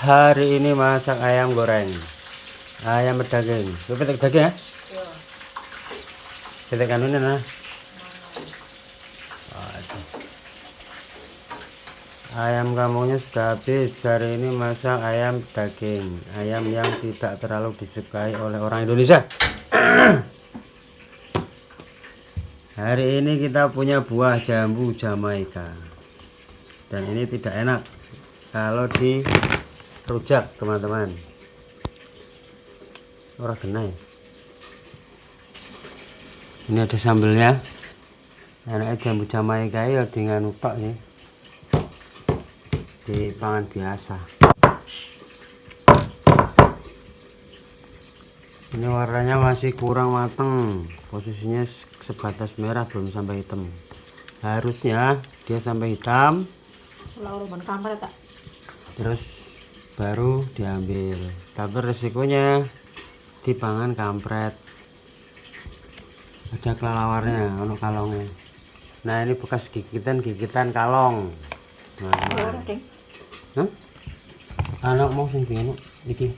Hari ini masak ayam goreng. Ayam berdaging. Lu petik daging ya? Iya. Petik kanunya nah. Aduh. Ayam kampungnya sudah habis. Hari ini masak ayam daging. Ayam yang tidak terlalu disukai oleh orang Indonesia. Hari ini kita punya buah jambu Jamaika. Dan ini tidak enak kalau di rujak, teman-teman. Orang kena ya. Ini ada sambelnya. Enaknya jambu Jamaika ya dengan utak nih. Di pangan biasa. Ini warnanya masih kurang mateng. Posisinya sebatas merah, belum sampai hitam. Harusnya dia sampai hitam. Terus baru diambil. Tapi resikonya dipangan kampret. Ada kelalawarnya, ono kalongnya. Nah, ini bekas gigitan kalong. Nah, anak mau sing pengen iki.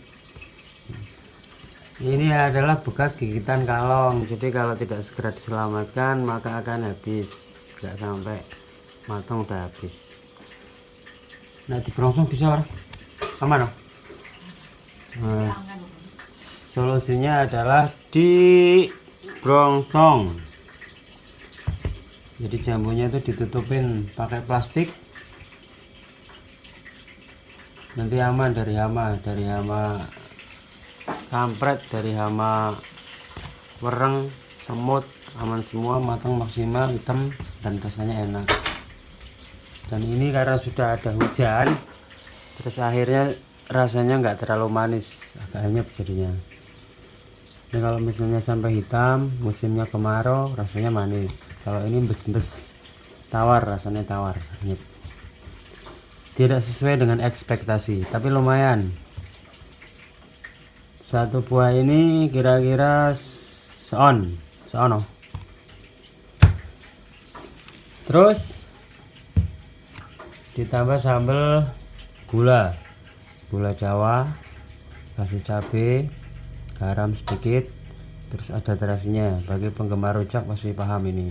Ini adalah bekas gigitan kalong. Jadi kalau tidak segera diselamatkan maka akan habis. Nggak sampai matang udah habis. Nah, di brongsong bisa orang aman dong. Nah, solusinya adalah di brongsong. Jadi jambunya itu ditutupin pakai plastik. Nanti aman dari hama kampret, dari hama wereng, semut, aman semua, matang maksimal, hitam dan rasanya enak. Dan ini karena sudah ada hujan, terus akhirnya rasanya nggak terlalu manis, agak anyep jadinya. Ini kalau misalnya sampai hitam, musimnya kemarau, rasanya manis. Kalau ini bes-bes, tawar, rasanya tawar, anyep. Tidak sesuai dengan ekspektasi, tapi lumayan. Satu buah ini kira-kira seono. Terus ditambah sambal gula Jawa, kasih cabai, garam sedikit, terus ada terasinya. Bagi penggemar rujak pasti paham ini.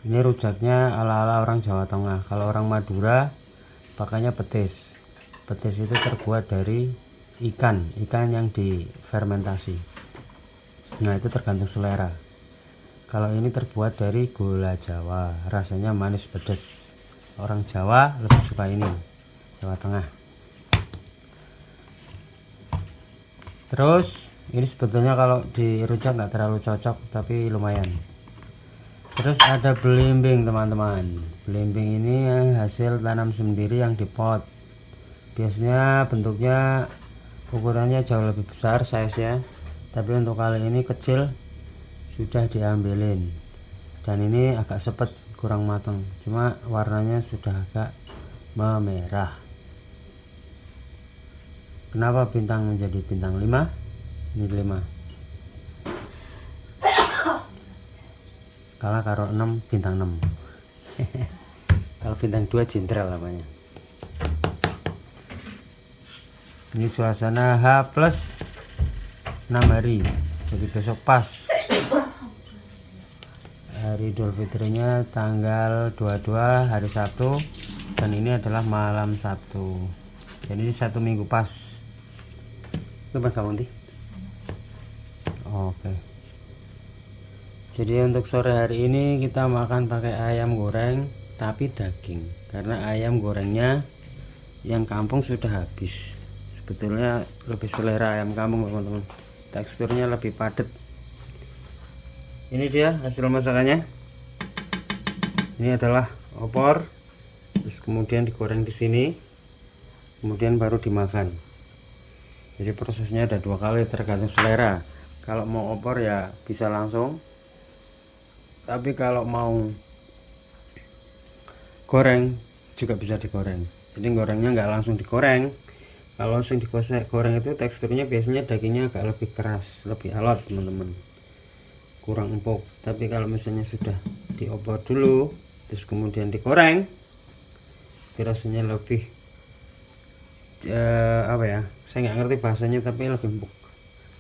Ini rujaknya ala-ala orang Jawa Tengah. Kalau orang Madura pakainya petis. Petis itu terbuat dari ikan yang difermentasi. Nah, itu tergantung selera. Kalau ini terbuat dari gula Jawa, rasanya manis pedas. Orang Jawa lebih suka ini, Jawa Tengah. Terus ini sebetulnya kalau di rujak nggak terlalu cocok, tapi lumayan. Terus ada belimbing, teman-teman. Belimbing ini hasil tanam sendiri yang di pot. Biasanya bentuknya ukurannya jauh lebih besar size ya, tapi untuk kali ini kecil, sudah diambilin. Dan ini agak sepet, kurang matang, cuma warnanya sudah agak memerah. Kenapa bintang menjadi bintang 5? Ini 5. Kalah karo 6, bintang 6. Kalau bintang 2 jenderal namanya. Ini suasana H plus 6 hari, jadi besok pas hari Idul Fitrinya tanggal 22 hari Sabtu, dan ini adalah malam Sabtu. Jadi ini 1 minggu pas. Coba kamu nanti. Oke. Jadi untuk sore hari ini kita makan pakai ayam goreng tapi daging, karena ayam gorengnya yang kampung sudah habis. Sebetulnya lebih selera ayam kampung, teman-teman. Teksturnya lebih padat. Ini dia hasil masakannya. Ini adalah opor, terus kemudian digoreng di sini, kemudian baru dimakan. Jadi prosesnya ada 2 kali, tergantung selera. Kalau mau opor ya bisa langsung, tapi kalau mau goreng juga bisa digoreng. Jadi gorengnya nggak langsung digoreng. Kalau langsung digoreng itu teksturnya biasanya dagingnya agak lebih keras, lebih alot, teman-teman, kurang empuk. Tapi kalau misalnya sudah diopor dulu terus kemudian digoreng, rasanya lebih apa ya, saya nggak ngerti bahasanya, tapi lebih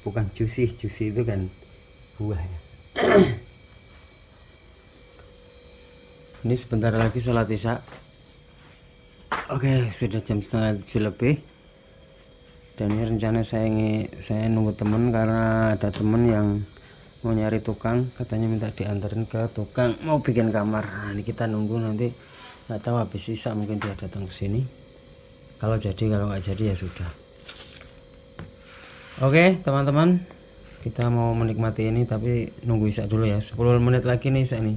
bukan juicy itu kan buah ya. Ini sebentar lagi sholat isya. Oke, sudah jam 6:30 lebih, dan ini rencana saya nunggu temen karena ada temen yang mau nyari tukang, katanya minta diantarin ke tukang mau bikin kamar. Nah, ini kita nunggu, nanti nggak tahu habis isya mungkin dia datang ke sini. Kalau jadi, kalau nggak jadi ya sudah. Oke teman-teman, kita mau menikmati ini tapi nunggu isya dulu ya. 10 menit lagi nih isya nih.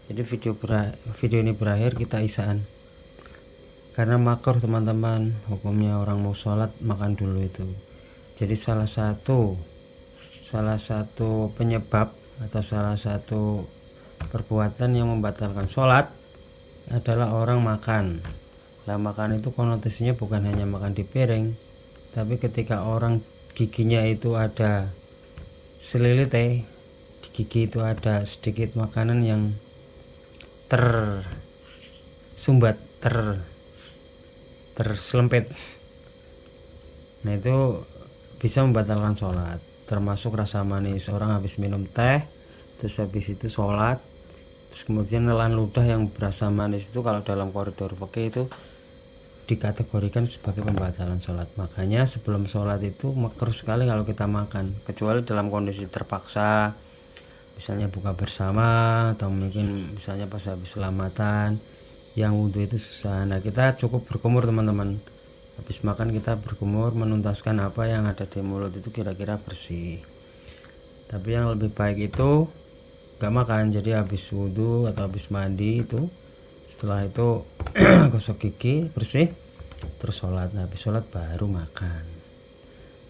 Jadi video ini berakhir, kita isyaan. Karena makruh teman-teman, hukumnya orang mau sholat makan dulu itu. Jadi salah satu penyebab atau salah satu perbuatan yang membatalkan sholat adalah orang makan. Nah, makan itu konotasinya bukan hanya makan di piring, tapi ketika orang giginya itu ada selilit, di gigi itu ada sedikit makanan yang tersumbat, terselempit. Nah, itu bisa membatalkan sholat, termasuk rasa manis. Orang habis minum teh, terus habis itu sholat, terus kemudian nelan ludah yang berasa manis, itu kalau dalam koridor fikih itu dikategorikan sebagai pembatalan sholat. Makanya sebelum sholat itu makruh sekali kalau kita makan, kecuali dalam kondisi terpaksa, misalnya buka bersama, atau mungkin misalnya pas habis selamatan yang wudhu itu susah. Nah, kita cukup berkumur teman-teman. Habis makan kita berkumur, menuntaskan apa yang ada di mulut itu kira-kira bersih. Tapi yang lebih baik itu gak makan, jadi habis wudhu atau habis mandi itu, setelah itu gosok gigi bersih, terus sholat. Nah, habis sholat baru makan.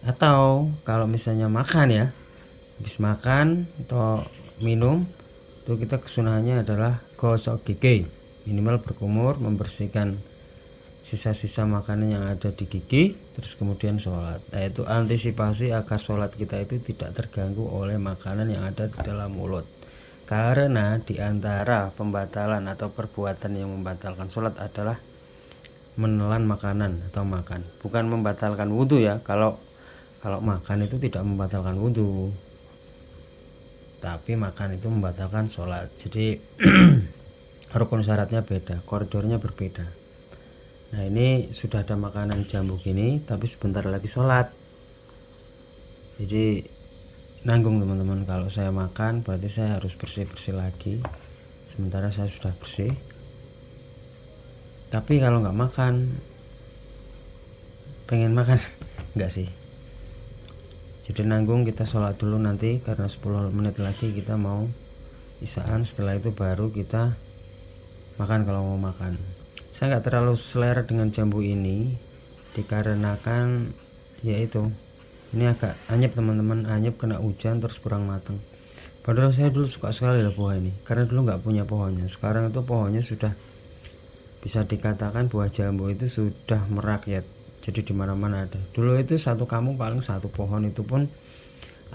Atau kalau misalnya makan ya, habis makan atau minum itu kita kesunahannya adalah gosok gigi, minimal berkumur, membersihkan sisa-sisa makanan yang ada di gigi, terus kemudian sholat. Nah, itu antisipasi agar sholat kita itu tidak terganggu oleh makanan yang ada di dalam mulut. Karena diantara pembatalan atau perbuatan yang membatalkan sholat adalah menelan makanan atau makan, bukan membatalkan wudhu ya. Kalau makan itu tidak membatalkan wudhu, tapi makan itu membatalkan sholat. Jadi rukun syaratnya beda, koridornya berbeda. Nah, ini sudah ada makanan jambu gini, tapi sebentar lagi sholat. Jadi nanggung teman-teman, kalau saya makan berarti saya harus bersih-bersih lagi, sementara saya sudah bersih. Tapi kalau nggak makan, pengen makan nggak sih. Jadi nanggung, kita sholat dulu nanti, karena 10 menit lagi kita mau isyaan. Setelah itu baru kita makan kalau mau makan. Saya nggak terlalu selera dengan jambu ini dikarenakan yaitu ini agak anyep teman-teman, anyep kena hujan terus kurang matang. Padahal saya dulu suka sekali lah buah ini, karena dulu nggak punya pohonnya. Sekarang itu pohonnya sudah bisa dikatakan buah jambu itu sudah merakyat, jadi dimana-mana ada. Dulu itu satu kampung paling satu pohon, itu pun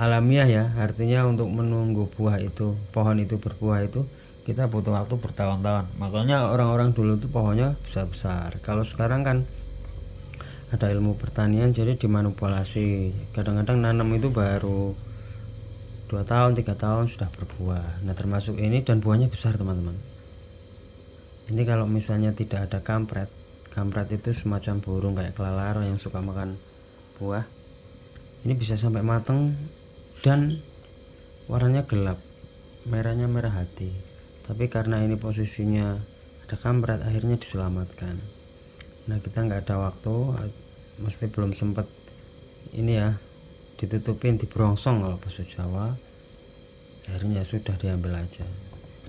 alamiah ya, artinya untuk menunggu pohon itu berbuah itu kita butuh waktu bertahun-tahun. Makanya orang-orang dulu itu pohonnya besar-besar. Kalau sekarang kan ada ilmu pertanian, jadi dimanipulasi. Kadang-kadang nanam itu baru 2 tahun 3 tahun sudah berbuah. Nah, termasuk ini, dan buahnya besar teman-teman. Ini kalau misalnya tidak ada kampret itu semacam burung kayak kelelawar yang suka makan buah, ini bisa sampai matang dan warnanya gelap, merahnya merah hati. Tapi karena ini posisinya ada kampret, akhirnya diselamatkan. Nah, kita nggak ada waktu, mesti belum sempat ini ya, ditutupin, dibrongsong kalau bahasa Jawa, akhirnya sudah diambil aja.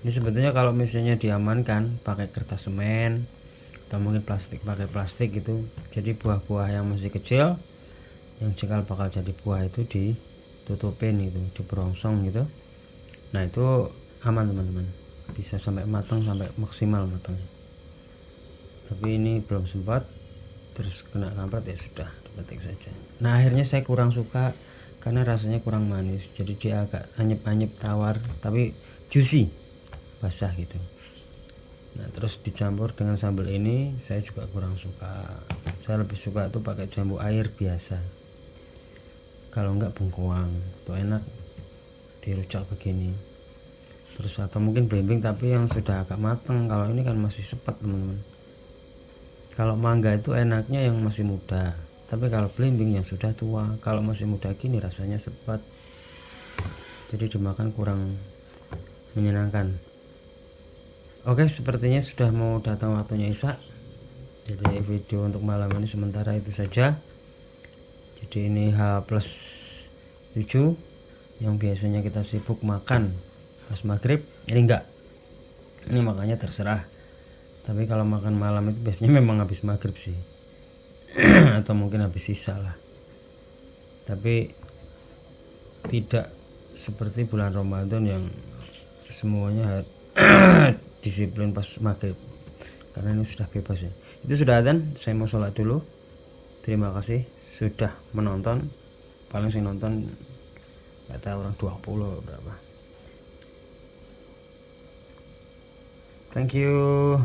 Ini sebetulnya kalau misalnya diamankan pakai kertas semen atau mungkin pakai plastik gitu, jadi buah-buah yang masih kecil yang cikal bakal jadi buah itu ditutupin itu, dibrongsong gitu. Nah, itu aman teman-teman, bisa sampai matang, sampai maksimal matangnya. Tapi ini belum sempat, terus kena kampret, ya sudah dipetik saja. Nah, akhirnya saya kurang suka karena rasanya kurang manis, jadi dia agak anyep-anyep, tawar tapi juicy, basah gitu. Nah, terus dicampur dengan sambal ini saya juga kurang suka. Saya lebih suka tuh pakai jambu air biasa, kalau enggak bengkoang tuh enak dirujak begini. Terus atau mungkin belimbing tapi yang sudah agak matang, kalau ini kan masih sepet teman-teman. Kalau mangga itu enaknya yang masih muda, tapi kalau belimbing yang sudah tua. Kalau masih muda gini rasanya sepet, jadi dimakan kurang menyenangkan. Oke, sepertinya sudah mau datang waktunya Isya. Jadi video untuk malam ini sementara itu saja. Jadi ini H+7 yang biasanya kita sibuk makan pas maghrib, ini enggak, ini makanya terserah. Tapi kalau makan malam itu biasanya memang habis maghrib sih atau mungkin habis sisa lah. Tapi tidak seperti bulan Ramadan yang semuanya disiplin pas maghrib, karena ini sudah bebas ya. Itu sudah adzan, saya mau sholat dulu. Terima kasih sudah menonton. Paling saya nonton nggak tahu orang 20 berapa. Thank you.